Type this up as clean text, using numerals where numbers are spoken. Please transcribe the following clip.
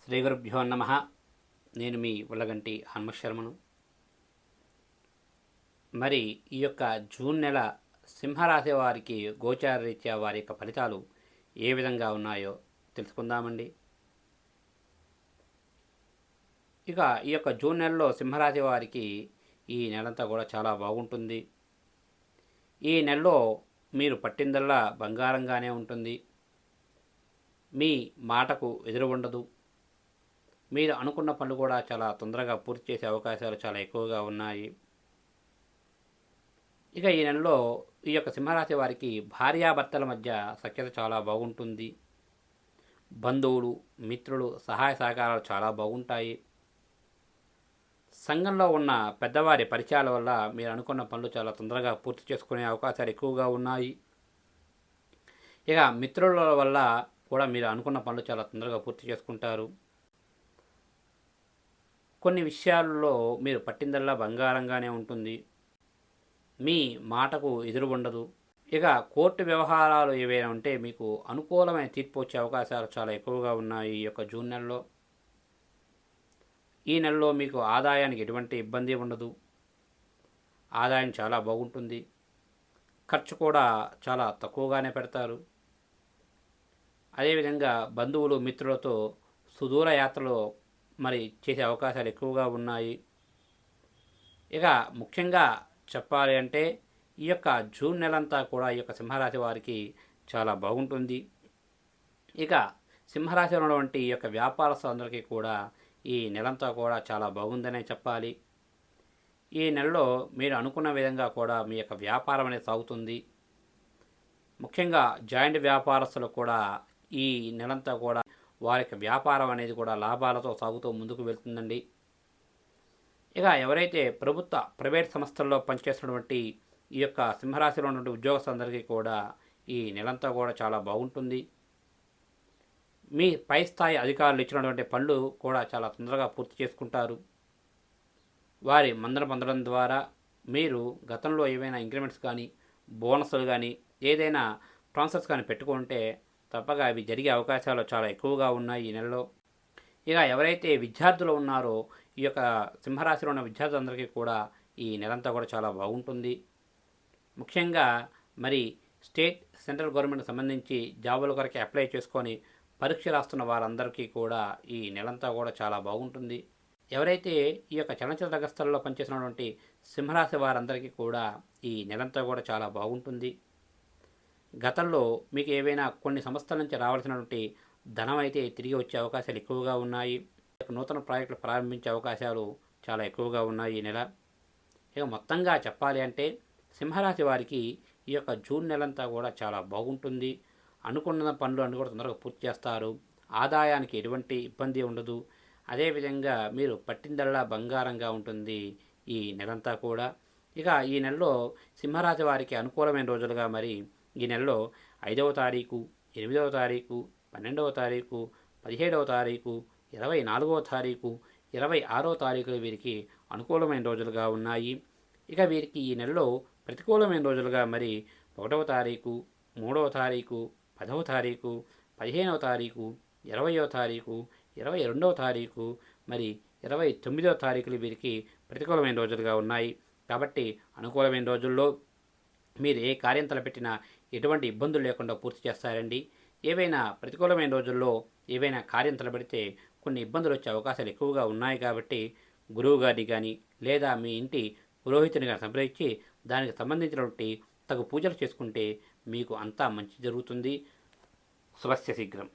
శ్రీ గురుభ్యో నమః. నేను మీ ఉల్లగంటి హనుమశర్మను. మరి ఈ యొక్క జూన్ నెల సింహరాశి వారికి గోచార రీత్యా వారి యొక్క ఫలితాలు ఏ విధంగా ఉన్నాయో తెలుసుకుందామండి. ఇక ఈ యొక్క జూన్ నెలలో సింహరాశి వారికి ఈ నెలంతా కూడా చాలా బాగుంటుంది. ఈ నెలలో మీరు పట్టిందల్లా బంగారంగానే ఉంటుంది. మీ మాటకు ఎదురు ఉండదు. మీరు అనుకున్న పనులు కూడా చాలా తొందరగా పూర్తి చేసే అవకాశాలు చాలా ఎక్కువగా ఉన్నాయి. ఇక ఈ నెలలో ఈ యొక్క సింహరాశి వారికి భార్యాభర్తల మధ్య సఖ్యత చాలా బాగుంటుంది. బంధువులు, మిత్రులు సహాయ సహకారాలు చాలా బాగుంటాయి. సంఘంలో ఉన్న పెద్దవారి పరిచయాల వల్ల మీరు అనుకున్న పనులు చాలా తొందరగా పూర్తి చేసుకునే అవకాశాలు ఎక్కువగా ఉన్నాయి. ఇక మిత్రుల వల్ల కూడా మీరు అనుకున్న పనులు చాలా తొందరగా పూర్తి చేసుకుంటారు. కొన్ని విషయాల్లో మీరు పట్టిందల్లా బంగారంగానే ఉంటుంది. మీ మాటకు ఎదురు ఉండదు. ఇక కోర్టు వ్యవహారాలు ఏవైనా ఉంటే మీకు అనుకూలమైన తీర్పు వచ్చే అవకాశాలు చాలా ఎక్కువగా ఉన్నాయి. ఈ యొక్క జూన్ నెలలో ఈ నెలలో మీకు ఆదాయానికి ఎటువంటి ఇబ్బంది ఉండదు. ఆదాయం చాలా బాగుంటుంది. ఖర్చు కూడా చాలా తక్కువగానే పెడతారు. అదేవిధంగా బంధువులు, మిత్రులతో సుదూర యాత్రలో చేసే అవకాశాలు ఎక్కువగా ఉన్నాయి. ఇక ముఖ్యంగా చెప్పాలి అంటే ఈ యొక్క జూన్ నెలంతా కూడా ఈ యొక్క సింహరాశి వారికి చాలా బాగుంటుంది. ఇక సింహరాశిలో ఉన్నటువంటి ఈ యొక్క వ్యాపారస్తులందరికీ కూడా ఈ నెలంతా కూడా చాలా బాగుందనే చెప్పాలి. ఈ నెలలో మీరు అనుకున్న విధంగా కూడా మీ యొక్క వ్యాపారం అనేది సాగుతుంది. ముఖ్యంగా జాయింట్ వ్యాపారస్తులకు కూడా ఈ నెలంతా కూడా వారి యొక్క వ్యాపారం అనేది కూడా లాభాలతో సాగుతూ ముందుకు వెళ్తుందండి. ఇక ఎవరైతే ప్రైవేట్ సంస్థల్లో పనిచేస్తున్నటువంటి ఈ యొక్క సింహరాశిలో ఉన్నటువంటి ఉద్యోగస్తులందరికీ కూడా ఈ నెలంతా కూడా చాలా బాగుంటుంది. మీ పై స్థాయి అధికారులు ఇచ్చినటువంటి పనులు కూడా చాలా తొందరగా పూర్తి చేసుకుంటారు. వారి మందన పొందడం ద్వారా మీరు గతంలో ఏవైనా ఇంక్రిమెంట్స్ కానీ, బోనస్లు కానీ, ఏదైనా ట్రాన్స్ఫర్స్ కానీ పెట్టుకుంటే తప్పగా అవి జరిగే అవకాశాలు చాలా ఎక్కువగా ఉన్నాయి ఈ నెలలో. ఇక ఎవరైతే విద్యార్థులు ఉన్నారో ఈ యొక్క సింహరాశిలో ఉన్న విద్యార్థులందరికీ కూడా ఈ నెలంతా కూడా చాలా బాగుంటుంది. ముఖ్యంగా స్టేట్, సెంట్రల్ గవర్నమెంట్కి సంబంధించి జాబుల కొరకు అప్లై చేసుకొని పరీక్ష రాస్తున్న వారందరికీ కూడా ఈ నెలంతా కూడా చాలా బాగుంటుంది. ఎవరైతే ఈ యొక్క చలనచిత్ర రంగస్థలంలో పనిచేసినటువంటి సింహరాశి వారందరికీ కూడా ఈ నెలంతా కూడా చాలా బాగుంటుంది. గతంలో మీకు ఏవైనా కొన్ని సంస్థల నుంచి రావాల్సినటువంటి ధనం అయితే తిరిగి వచ్చే అవకాశాలు ఎక్కువగా ఉన్నాయి. నూతన ప్రాజెక్టులు ప్రారంభించే అవకాశాలు చాలా ఎక్కువగా ఉన్నాయి ఈ నెల. ఇక మొత్తంగా చెప్పాలి అంటే సింహరాశి వారికి ఈ యొక్క జూన్ నెలంతా కూడా చాలా బాగుంటుంది. అనుకున్న పనులు కూడా తొందరగా పూర్తి చేస్తారు. ఆదాయానికి ఎటువంటి ఇబ్బంది ఉండదు. అదేవిధంగా మీరు పట్టిందల్లా బంగారంగా ఉంటుంది ఈ నెలంతా కూడా. ఇక ఈ నెలలో సింహరాశి వారికి అనుకూలమైన రోజులుగా ఈ నెలలో 5వ తారీఖు, 8వ తారీఖు, 12వ తారీఖు, 17వ తారీఖు, 24వ తారీఖు, 26వ తారీఖులు వీరికి అనుకూలమైన రోజులుగా ఉన్నాయి. ఇక వీరికి ఈ నెలలో ప్రతికూలమైన రోజులుగా 1వ తారీఖు, 3వ తారీఖు, 10వ తారీఖు, 15వ తారీఖు, 20వ తారీఖు, 22వ తారీఖు, 29వ తారీఖులు వీరికి ప్రతికూలమైన రోజులుగా ఉన్నాయి. కాబట్టి అనుకూలమైన రోజుల్లో మీరు ఏ కార్యం తలపెట్టినా ఎటువంటి ఇబ్బందులు లేకుండా పూర్తి చేస్తారండి. ఏవైనా ప్రతికూలమైన రోజుల్లో ఏవైనా కార్యం తలపెడితే కొన్ని ఇబ్బందులు వచ్చే అవకాశాలు ఎక్కువగా ఉన్నాయి. కాబట్టి గురువు గారిని కానీ లేదా మీ ఇంటి పురోహితుని కానీ సంప్రదించి దానికి సంబంధించినటువంటి తగు పూజలు చేసుకుంటే మీకు అంతా మంచి జరుగుతుంది. శుభస్య శీఘ్రం.